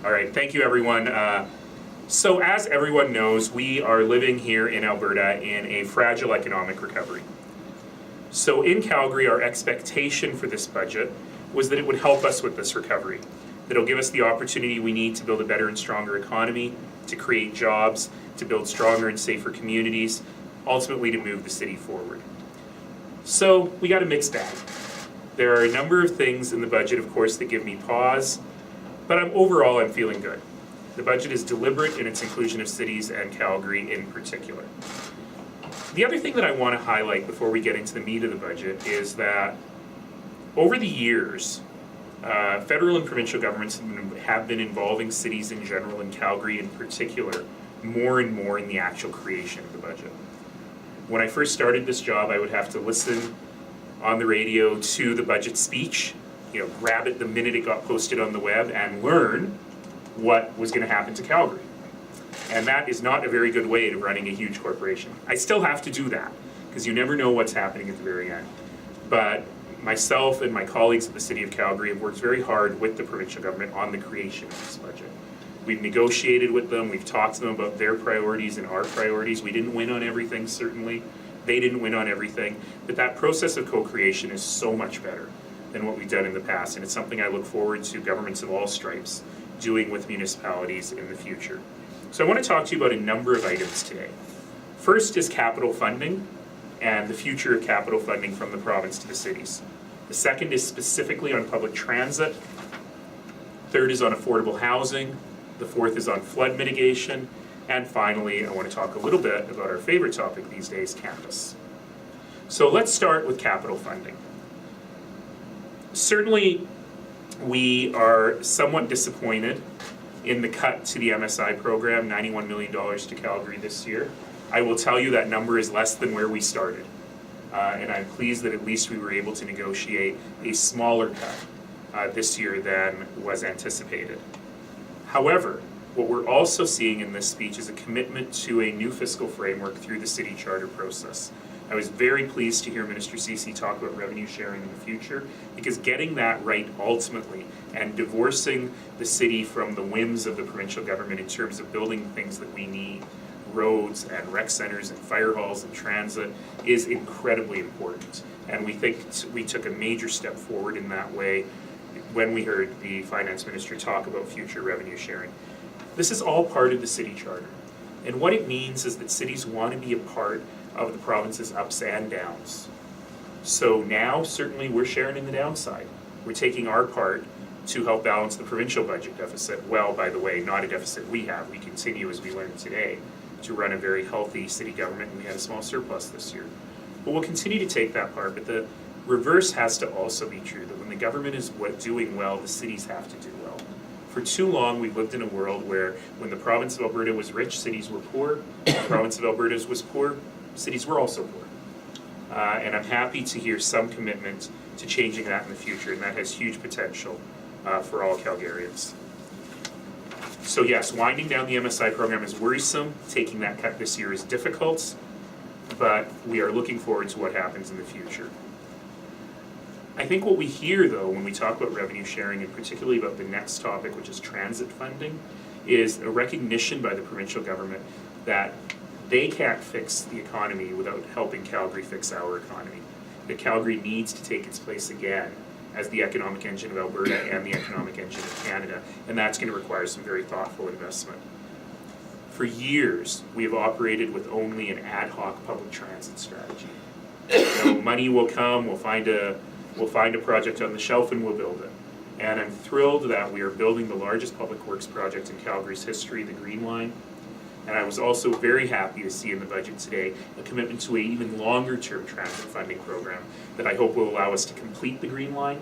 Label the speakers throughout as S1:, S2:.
S1: All right, thank you everyone. So as everyone knows, we are living here in Alberta in a fragile economic recovery. So in Calgary, our expectation for this budget was that it would help us with this recovery, that it'll give us the opportunity we need to build a better and stronger economy, to create jobs, to build stronger and safer communities, ultimately to move the city forward. So we got a mixed bag. There are a number of things in the budget, of course, that give me pause, but overall I'm feeling good. The budget is deliberate in its inclusion of cities and Calgary in particular. The other thing that I want to highlight before we get into the meat of the budget is that over the years, federal and provincial governments have been involving cities in general and Calgary in particular more and more in the actual creation of the budget. When I first started this job, I would have to listen on the radio to the budget speech, grab it the minute it got posted on the web and learn what was going to happen to Calgary. And that is not a very good way to running a huge corporation. I still have to do that because you never know what's happening at the very end. But myself and my colleagues at the City of Calgary have worked very hard with the provincial government on the creation of this budget. We've negotiated with them, we've talked to them about their priorities and our priorities. We didn't win on everything, certainly. They didn't win on everything. But that process of co-creation is so much better than what we've done in the past. And it's something I look forward to governments of all stripes doing with municipalities in the future. So I want to talk to you about a number of items today. First is capital funding and the future of capital funding from the province to the cities. The second is specifically on public transit. Third is on affordable housing. The fourth is on flood mitigation. And finally, I want to talk a little bit about our favorite topic these days, campus. So let's start with capital funding. Certainly, we are somewhat disappointed in the cut to the MSI program, $91 million to Calgary this year. I will tell you that number is less than where we started. And I'm pleased that at least we were able to negotiate a smaller cut this year than was anticipated. However, what we're also seeing in this speech is a commitment to a new fiscal framework through the city charter process. I was very pleased to hear Minister Ceci talk about revenue sharing in the future, because getting that right ultimately and divorcing the city from the whims of the provincial government in terms of building things that we need, roads and rec centers and fire halls and transit, is incredibly important. And we think we took a major step forward in that way when we heard the finance minister talk about future revenue sharing. This is all part of the city charter. And what it means is that cities want to be a part of the province's ups and downs. So now, certainly, we're sharing in the downside. We're taking our part to help balance the provincial budget deficit. Well, by the way, not a deficit we have. We continue, as we learned today, to run a very healthy city government, and we had a small surplus this year. But we'll continue to take that part, but the reverse has to also be true, that when the government is doing well, the cities have to do well. For too long, we've lived in a world where when the province of Alberta was rich, cities were poor. When the province of Alberta was poor, cities were also poor. And I'm happy to hear some commitment to changing that in the future, and that has huge potential for all Calgarians. So yes, winding down the MSI program is worrisome. Taking that cut this year is difficult, but we are looking forward to what happens in the future. I think what we hear, though, when we talk about revenue sharing, and particularly about the next topic, which is transit funding, is a recognition by the provincial government that they can't fix the economy without helping Calgary fix our economy. That Calgary needs to take its place again as the economic engine of Alberta and the economic engine of Canada, and that's going to require some very thoughtful investment. For years, we have operated with only an ad hoc public transit strategy. Money will come, we'll find a project on the shelf and we'll build it. And I'm thrilled that we are building the largest public works project in Calgary's history, the Green Line. And I was also very happy to see in the budget today a commitment to an even longer-term transit funding program that I hope will allow us to complete the Green Line,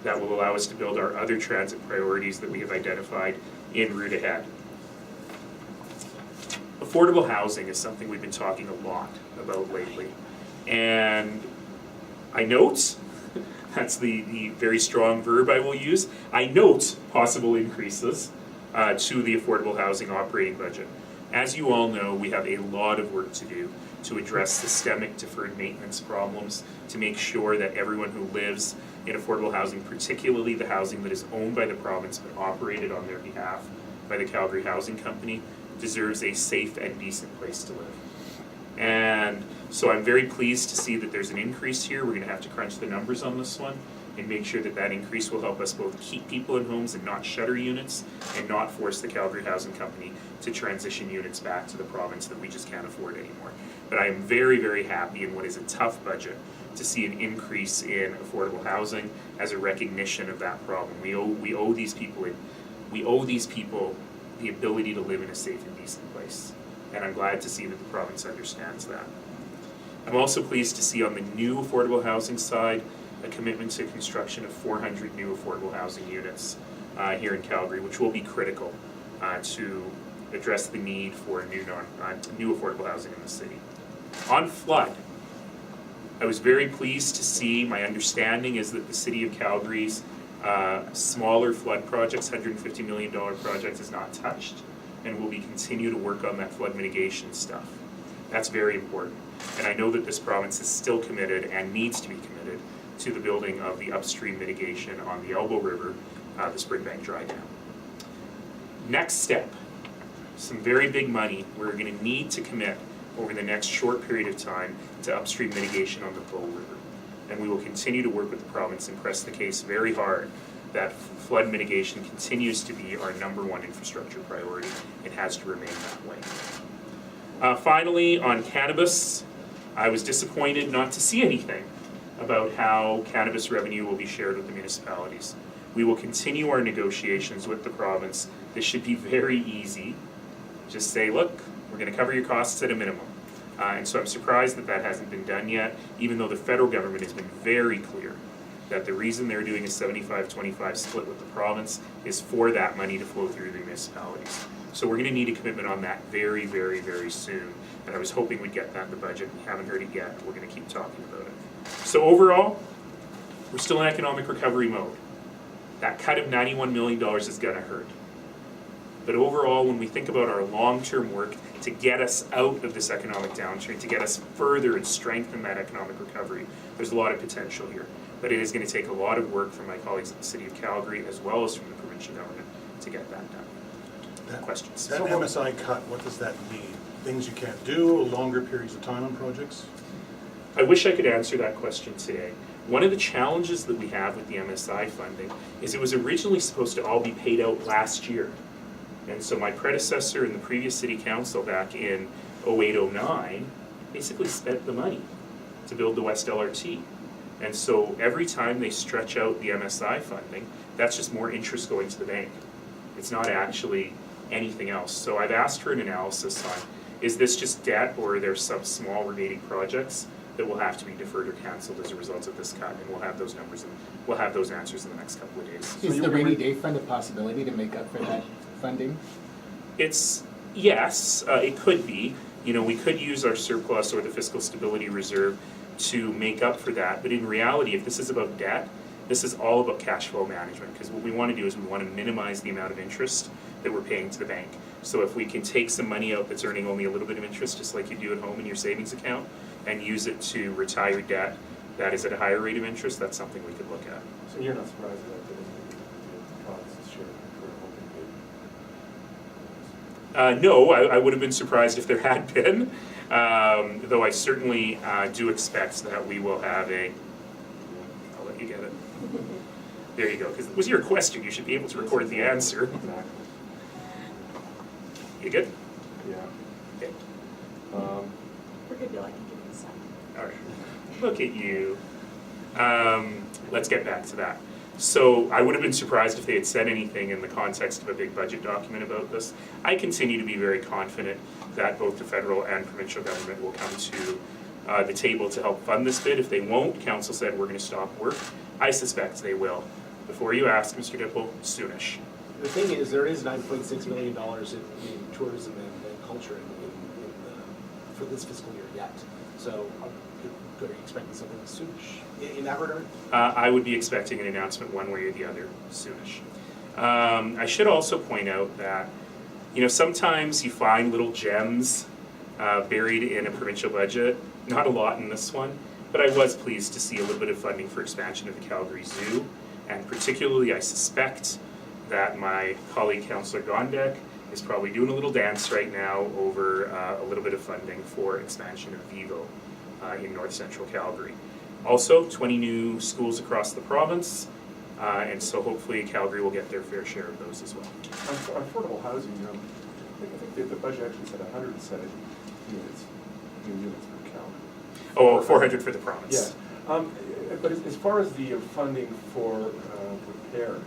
S1: that will allow us to build our other transit priorities that we have identified in route ahead. Affordable housing is something we've been talking a lot about lately. And I note, that's the very strong verb I will use, I note possible increases to the affordable housing operating budget. As you all know, we have a lot of work to do to address systemic deferred maintenance problems, to make sure that everyone who lives in affordable housing, particularly the housing that is owned by the province but operated on their behalf, by the Calgary Housing Company deserves a safe and decent place to live. And so I'm very pleased to see that there's an increase here. We're going to have to crunch the numbers on this one and make sure that that increase will help us both keep people in homes and not shutter units and not force the Calgary Housing Company to transition units back to the province that we just can't afford anymore. But I am very, very happy in what is a tough budget to see an increase in affordable housing as a recognition of that problem. We owe these people the ability to live in a safe and decent place. And I'm glad to see that the province understands that. I'm also pleased to see on the new affordable housing side a commitment to construction of 400 new affordable housing units here in Calgary, which will be critical to address the need for new affordable housing in the city. On flood, I was very pleased to see, my understanding is that the City of Calgary's smaller flood projects, $150 million project, is not touched, and will be continue to work on that flood mitigation stuff. That's very important. And I know that this province is still committed and needs to be committed to the building of the upstream mitigation on the Elbow River, the Springbank Dry Dam. Next step, some very big money we're going to need to commit over the next short period of time to upstream mitigation on the Bow River. And we will continue to work with the province and press the case very hard that flood mitigation continues to be our #1 infrastructure priority. It has to remain that way. Finally, on cannabis, I was disappointed not to see anything about how cannabis revenue will be shared with the municipalities. We will continue our negotiations with the province. This should be very easy. Just say, look, we're going to cover your costs at a minimum. And so I'm surprised that that hasn't been done yet, even though the federal government has been very clear that the reason they're doing a 75-25 split with the province is for that money to flow through the municipalities. So we're going to need a commitment on that very, very, very soon. And I was hoping we'd get that in the budget. We haven't heard it yet. We're going to keep talking about it. So overall, we're still in economic recovery mode. That cut of $91 million is going to hurt. But overall, when we think about our long-term work to get us out of this economic downturn, to get us further and strengthen that economic recovery, there's a lot of potential here. But it is going to take a lot of work from my colleagues at the City of Calgary as well as from the provincial government to get that done. Questions?
S2: That MSI cut, what does that mean? Things you can't do, longer periods of time on projects?
S1: I wish I could answer that question today. One of the challenges that we have with the MSI funding is it was originally supposed to all be paid out last year. And so my predecessor in the previous city council back in 08-09 basically spent the money to build the West LRT. And so every time they stretch out the MSI funding, that's just more interest going to the bank. It's not actually anything else. So I've asked for an analysis on, is this just debt or are there some small remaining projects that will have to be deferred or canceled as a result of this cut? And we'll have those numbers and we'll have those answers in the next couple of days.
S3: Is the rainy day fund a possibility to make up for that funding?
S1: It's, yes, it could be. You know, we could use our surplus or the fiscal stability reserve to make up for that. But in reality, if this is about debt, this is all about cash flow management, because what we want to do is we want to minimize the amount of interest that we're paying to the bank. So if we can take some money out that's earning only a little bit of interest, just like you do at home in your savings account, and use it to retire debt that is at a higher rate of interest, that's something we could look at.
S4: So you're not surprised that the province's share for helping
S1: No, I would have been surprised if there had been, though I certainly do expect that we will have a, I'll let you get it. There you go, because it was your question, you should be able to record the answer.
S4: Exactly.
S1: You good?
S4: Yeah.
S1: Okay.
S5: We're good, Bill, I can give you some.
S1: All right, look at you. Let's get back to that. So I would have been surprised if they had said anything in the context of a big budget document about this. I continue to be very confident that both the federal and provincial government will come to the table to help fund this bid. If they won't, council said we're going to stop work. I suspect they will. Before you ask, Mr. Dipple, soonish.
S6: The thing is, there is $9.6 million in tourism and culture for this fiscal year yet. So, are you expecting something soonish in that regard?
S1: I would be expecting an announcement one way or the other soonish. I should also point out that, you know, sometimes you find little gems buried in a provincial budget. Not a lot in this one, but I was pleased to see a little bit of funding for expansion of the Calgary Zoo, and particularly I suspect that my colleague Councillor Gondek is probably doing a little dance right now over a little bit of funding for expansion of Vivo in north central Calgary. Also, 20 new schools across the province, and so hopefully Calgary will get their fair share of those as well.
S4: Affordable housing, I think the budget actually said 170 units, new units per count.
S1: Oh, 400 for the province.
S4: Yeah, but as far as the funding for repairs,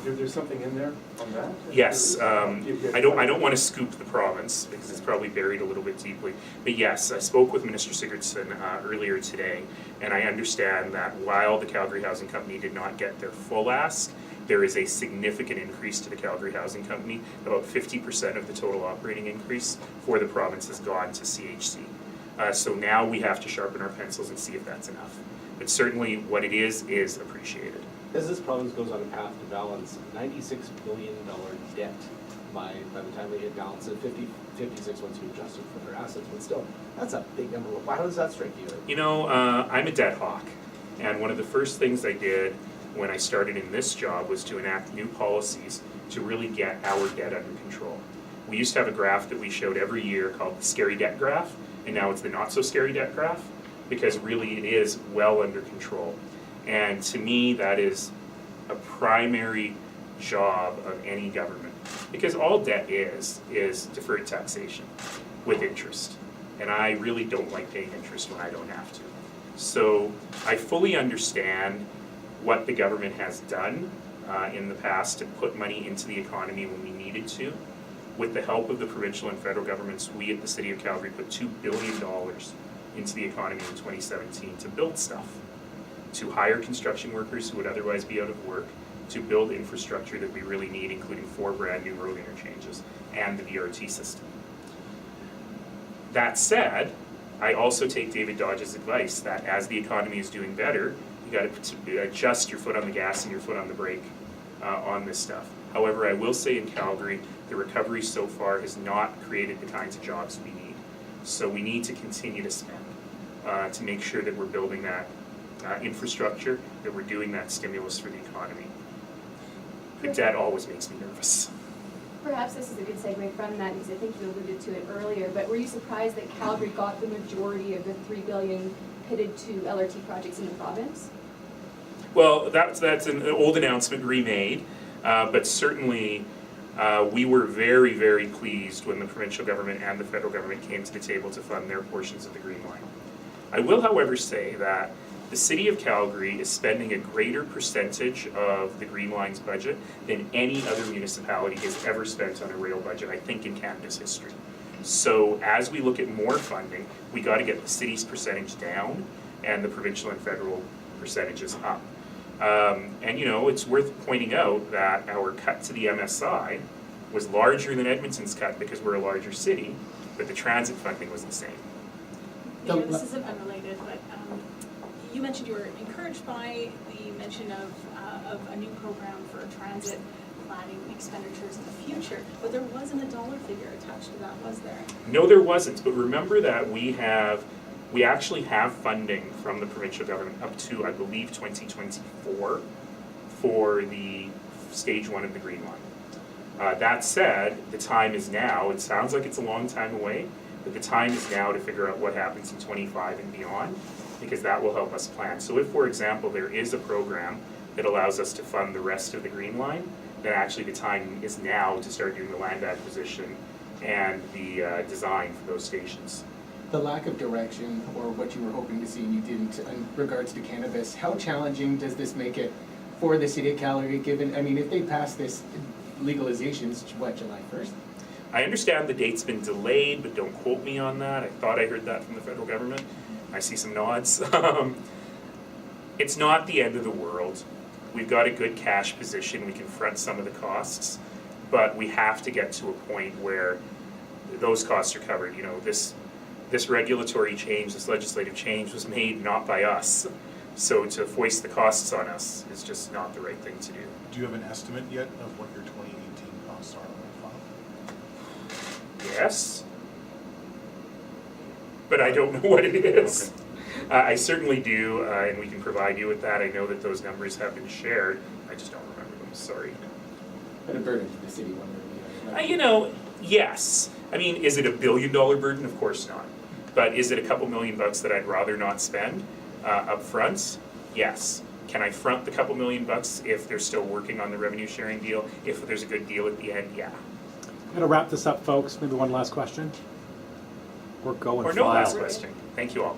S4: there's something in there on that?
S1: Yes, I don't want to scoop the province because it's probably buried a little bit deeply. But yes, I spoke with Minister Sigurdsson earlier today, and I understand that while the Calgary Housing Company did not get their full ask, there is a significant increase to the Calgary Housing Company. About 50% of the total operating increase for the province has gone to CHC. So now we have to sharpen our pencils and see if that's enough. But certainly what it is appreciated.
S6: As this province goes on a path to balance $96 billion debt by the time they hit balance at 56 once you adjust it for their assets, but still, that's a big number. How does that strike you?
S1: You know, I'm a debt hawk, and one of the first things I did when I started in this job was to enact new policies to really get our debt under control. We used to have a graph that we showed every year called the scary debt graph, and now it's the not so scary debt graph, because really it is well under control. And to me, that is a primary job of any government, because all debt is deferred taxation with interest. And I really don't like paying interest when I don't have to. So I fully understand what the government has done in the past to put money into the economy when we needed to. With the help of the provincial and federal governments, we at the City of Calgary put $2 billion into the economy in 2017 to build stuff, to hire construction workers who would otherwise be out of work, to build infrastructure that we really need, including 4 brand new road interchanges and the BRT system. That said, I also take David Dodge's advice that as the economy is doing better, you got to adjust your foot on the gas and your foot on the brake on this stuff. However, I will say in Calgary, the recovery so far has not created the kinds of jobs we need. So we need to continue to spend to make sure that we're building that infrastructure, that we're doing that stimulus for the economy. The debt always makes me nervous.
S5: Perhaps this is a good segue from that, because I think you alluded to it earlier, but were you surprised that Calgary got the majority of the $3 billion pitted to LRT projects in the province?
S1: Well, that's an old announcement remade, but certainly we were very, very pleased when the provincial government and the federal government came to the table to fund their portions of the Green Line. I will, however, say that the City of Calgary is spending a greater percentage of the Green Line's budget than any other municipality has ever spent on a rail budget, I think, in Canada's history. So as we look at more funding, we got to get the city's percentage down and the provincial and federal percentages up. And you know, it's worth pointing out that our cut to the MSI was larger than Edmonton's cut because we're a larger city, but the transit funding was the same.
S7: Maybe this is unrelated, but you mentioned you were encouraged by the mention of a new program for transit planning expenditures in the future, but there wasn't a dollar figure attached to that, was there?
S1: No, there wasn't, but remember that we actually have funding from the provincial government up to, I believe, 2024 for the stage 1 of the Green Line. That said, the time is now. It sounds like it's a long time away, but the time is now to figure out what happens in 25 and beyond, because that will help us plan. So if, for example, there is a program that allows us to fund the rest of the Green Line, then actually the time is now to start doing the land acquisition and the design for those stations.
S3: The lack of direction, or what you were hoping to see and you didn't, in regards to cannabis, how challenging does this make it for the City of Calgary, given, I mean, if they pass this legalization, it's what, July 1st?
S1: I understand the date's been delayed, but don't quote me on that. I thought I heard that from the federal government. I see some nods. It's not the end of the world. We've got a good cash position. We can front some of the costs, but we have to get to a point where those costs are covered. You know, this regulatory change, this legislative change was made not by us. So to foist the costs on us is just not the right thing to do.
S2: Do you have an estimate yet of what your 2018 costs are on file?
S1: Yes, but I don't know what it is.
S2: Okay.
S1: I certainly do, and we can provide you with that. I know that those numbers have been shared. I just don't remember sorry.
S3: But a burden to the city one way or the other.
S1: You know, yes. I mean, is it $1 billion burden? Of course not. But is it a couple $1 million that I'd rather not spend up front? Yes. Can I front the couple $1 million if they're still working on the revenue sharing deal? If there's a good deal at the end, yeah.
S8: I'm gonna wrap this up, folks. Maybe one last question. We're going
S1: Or no
S8: file.
S1: last question. Thank you all.